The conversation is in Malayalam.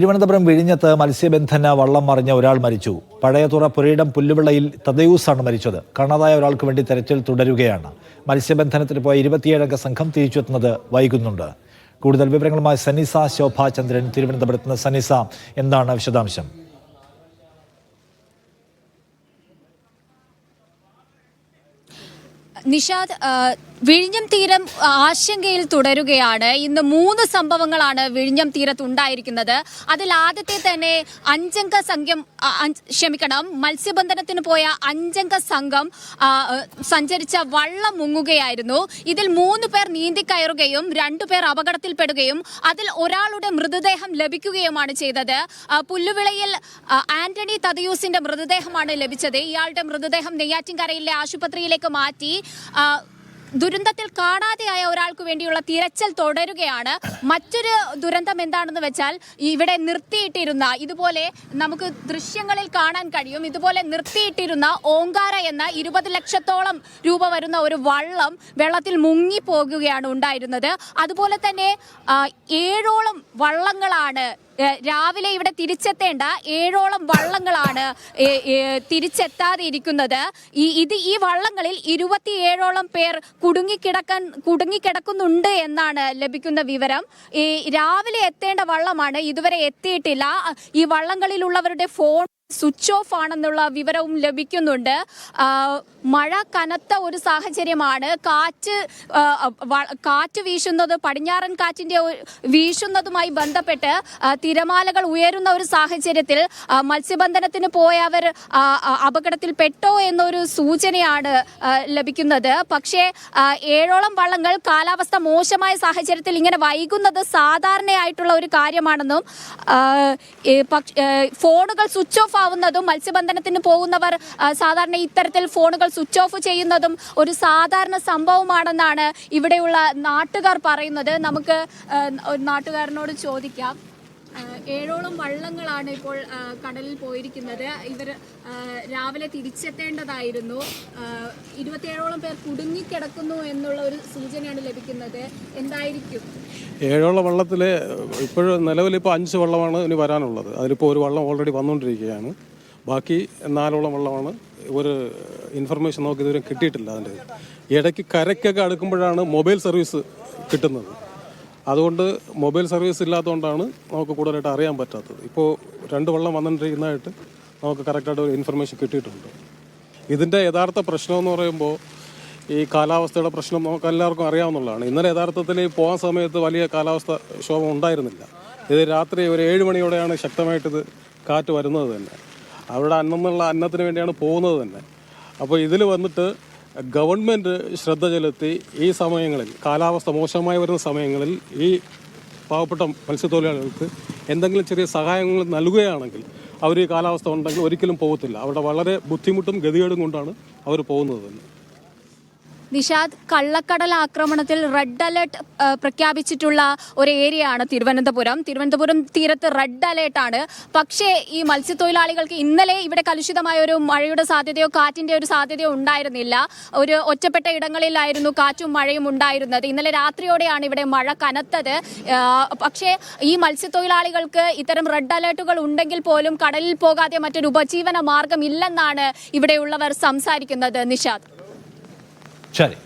തിരുവനന്തപുരം വിഴിഞ്ഞത്ത് മത്സ്യബന്ധന വള്ളം മറിഞ്ഞ ഒരാൾ മരിച്ചു. പഴയതുറ പുരയിടം പുല്ലുവിളയിൽ തദയൂസാണ് മരിച്ചത്. കാണാതായ ഒരാൾക്ക് വേണ്ടി തെരച്ചിൽ തുടരുകയാണ്. മത്സ്യബന്ധനത്തിന് പോയ 27-അംഗ സംഘം തിരിച്ചെത്തുന്നത് വൈകുന്നുണ്ട്. കൂടുതൽ വിവരങ്ങളുമായി സനിസ ശോഭാചന്ദ്രൻ തിരുവനന്തപുരത്ത് നിന്ന്. സനിസ, എന്താണ് വിശദാംശം? നിഷാദ്, വിഴിഞ്ഞം തീരം ആശങ്കയിൽ തുടരുകയാണ്. ഇന്ന് 3 സംഭവങ്ങളാണ് വിഴിഞ്ഞം തീരത്തുണ്ടായിരിക്കുന്നത്. അതിൽ ആദ്യത്തെ തന്നെ മത്സ്യബന്ധനത്തിന് പോയ 5-അംഗ സംഘം സഞ്ചരിച്ച വള്ളം മുങ്ങുകയായിരുന്നു. ഇതിൽ 3 പേർ നീന്തിക്കയറുകയും 2 പേർ അപകടത്തിൽപ്പെടുകയും അതിൽ ഒരാളുടെ മൃതദേഹം ലഭിക്കുകയുമാണ് ചെയ്തത്. പുല്ലുവിളയിൽ ആന്റണി തദയൂസിന്റെ മൃതദേഹമാണ് ലഭിച്ചത്. ഇയാളുടെ മൃതദേഹം നെയ്യാറ്റിൻകരയിലെ ആശുപത്രിയിലേക്ക് മാറ്റി ദുരന്തത്തിൽ കാണാതെയായ ഒരാൾക്ക് വേണ്ടിയുള്ള തിരച്ചിൽ തുടരുകയാണ്. മറ്റൊരു ദുരന്തം എന്താണെന്ന് വെച്ചാൽ, ഇവിടെ നിർത്തിയിട്ടിരുന്ന, ഇതുപോലെ നമുക്ക് ദൃശ്യങ്ങളിൽ കാണാൻ കഴിയും, ഇതുപോലെ നിർത്തിയിട്ടിരുന്ന ഓങ്കാര എന്ന 20 ലക്ഷത്തോളം രൂപ വരുന്ന ഒരു വള്ളം വെള്ളത്തിൽ മുങ്ങിപ്പോകുകയാണ് ഉണ്ടായിരുന്നത്. അതുപോലെ തന്നെ 7ഓളം വള്ളങ്ങളാണ് രാവിലെ ഇവിടെ തിരിച്ചെത്തേണ്ട 7ഓളം വള്ളങ്ങളാണ് തിരിച്ചെത്താതെ ഇരിക്കുന്നത്. ഈ വള്ളങ്ങളിൽ 27ഓളം പേർ കുടുങ്ങിക്കിടക്കുന്നുണ്ട് എന്നാണ് ലഭിക്കുന്ന വിവരം. രാവിലെ എത്തേണ്ട വള്ളമാണ് ഇതുവരെ എത്തിയിട്ടില്ല. ഈ വള്ളങ്ങളിലുള്ളവരുടെ ഫോൺ സ്വിച്ച് ഓഫ് ആണെന്നുള്ള വിവരവും ലഭിക്കുന്നുണ്ട്. മഴ കനത്ത ഒരു സാഹചര്യമാണ്. കാറ്റ് വീശുന്നത്, പടിഞ്ഞാറൻ കാറ്റിന്റെ വീശുന്നതുമായി ബന്ധപ്പെട്ട് തിരമാലകൾ ഉയരുന്ന ഒരു സാഹചര്യത്തിൽ മത്സ്യബന്ധനത്തിന് പോയവർ അപകടത്തിൽപ്പെട്ടോ എന്നൊരു സൂചനയാണ് ലഭിക്കുന്നത്. പക്ഷേ 7ഓളം വള്ളങ്ങൾ കാലാവസ്ഥ മോശമായ സാഹചര്യത്തിൽ ഇങ്ങനെ വൈകുന്നത് സാധാരണയായിട്ടുള്ള ഒരു കാര്യമാണെന്നും ഫോണുകൾ സ്വിച്ച് ഓഫ് ആവുന്നതും, മത്സ്യബന്ധനത്തിന് പോകുന്നവർ സാധാരണ ഇത്തരത്തിൽ ഫോണുകൾ സ്വിച്ച് ഓഫ് ചെയ്യുന്നതും ഒരു സാധാരണ സംഭവമാണെന്നാണ് ഇവിടെയുള്ള നാട്ടുകാർ പറയുന്നത്. നമുക്ക് ഒരു നാട്ടുകാരനോട് ചോദിക്കാം. 7ഓളം വള്ളങ്ങളാണ് ഇപ്പോൾ കടലിൽ പോയിരിക്കുന്നത്. ഇവർ രാവിലെ തിരിച്ചെത്തേണ്ടതായിരുന്നു. 27ഓളം പേർ കുടുങ്ങിക്കിടക്കുന്നു എന്നുള്ള ഒരു സൂചനയാണ് ലഭിക്കുന്നത്. എന്തായിരിക്കും 7ഓളം വള്ളത്തിൽ ഇപ്പോഴും നിലവിലിപ്പോൾ 5 വള്ളമാണ് ഇനി വരാനുള്ളത്. അതിലിപ്പോൾ ഒരു വള്ളം ഓൾറെഡി വന്നുകൊണ്ടിരിക്കുകയാണ്. ബാക്കി 4ഓളം വള്ളമാണ്. ഒരു ഇൻഫർമേഷൻ നമുക്ക് ഇതുവരെ കിട്ടിയിട്ടില്ല. അതിൻ്റെ ഇടയ്ക്ക് കരയ്ക്കൊക്കെ അടുക്കുമ്പോഴാണ് മൊബൈൽ സർവീസ് കിട്ടുന്നത്. അതുകൊണ്ട് മൊബൈൽ സർവീസ് ഇല്ലാത്തതുകൊണ്ടാണ് നമുക്ക് കൂടുതലായിട്ട് അറിയാൻ പറ്റാത്തത്. ഇപ്പോൾ 2 വള്ളം വന്നിട്ടിരിക്കുന്നതായിട്ട് നമുക്ക് കറക്റ്റായിട്ട് ഒരു ഇൻഫർമേഷൻ കിട്ടിയിട്ടുണ്ട്. ഇതിൻ്റെ യഥാർത്ഥ പ്രശ്നമെന്ന് പറയുമ്പോൾ ഈ കാലാവസ്ഥയുടെ പ്രശ്നം നമുക്ക് എല്ലാവർക്കും അറിയാവുന്നതാണ്. ഇന്നലെ യഥാർത്ഥത്തിൽ പോകാൻ സമയത്ത് വലിയ കാലാവസ്ഥ ക്ഷോഭം ഉണ്ടായിരുന്നില്ല. ഇത് രാത്രി ഒരു 7 മണിയോടെയാണ് ശക്തമായിട്ടിത് കാറ്റ് വരുന്നത് തന്നെ. അവിടെ അന്നത്തിന് വേണ്ടിയാണ് പോകുന്നത് തന്നെ. അപ്പോൾ ഇതിൽ വന്നിട്ട് ഗവൺമെൻറ് ശ്രദ്ധ ചെലുത്തി ഈ സമയങ്ങളിൽ, കാലാവസ്ഥ മോശമായി വരുന്ന സമയങ്ങളിൽ ഈ പാവപ്പെട്ട മത്സ്യത്തൊഴിലാളികൾക്ക് എന്തെങ്കിലും ചെറിയ സഹായങ്ങൾ നൽകുകയാണെങ്കിൽ അവർ ഈ കാലാവസ്ഥ ഉണ്ടെങ്കിൽ ഒരിക്കലും പോകത്തില്ല. അവിടെ വളരെ ബുദ്ധിമുട്ടും ഗതികേടും കൊണ്ടാണ് അവർ പോകുന്നത് തന്നെ. നിഷാദ്, കള്ളക്കടൽ ആക്രമണത്തിൽ റെഡ് അലേർട്ട് പ്രഖ്യാപിച്ചിട്ടുള്ള ഒരു ഏരിയയാണ് തിരുവനന്തപുരം തീരത്ത് റെഡ് അലേർട്ടാണ്. പക്ഷേ ഈ മത്സ്യത്തൊഴിലാളികൾക്ക് ഇന്നലെ ഇവിടെ കലുഷിതമായ ഒരു മഴയുടെ സാധ്യതയോ കാറ്റിന്റെ ഒരു സാധ്യതയോ ഉണ്ടായിരുന്നില്ല. ഒരു ഒറ്റപ്പെട്ട ഇടങ്ങളിലായിരുന്നു കാറ്റും മഴയും ഉണ്ടായിരുന്നത്. ഇന്നലെ രാത്രിയോടെയാണ് ഇവിടെ മഴ കനത്തത്. പക്ഷേ ഈ മത്സ്യത്തൊഴിലാളികൾക്ക് ഇത്തരം റെഡ് അലേർട്ടുകൾ ഉണ്ടെങ്കിൽ പോലും കടലിൽ പോകാതെ മറ്റൊരു ഉപജീവന മാർഗം ഇല്ലെന്നാണ് ഇവിടെയുള്ളവർ സംസാരിക്കുന്നത്. നിഷാദ്, ശരി.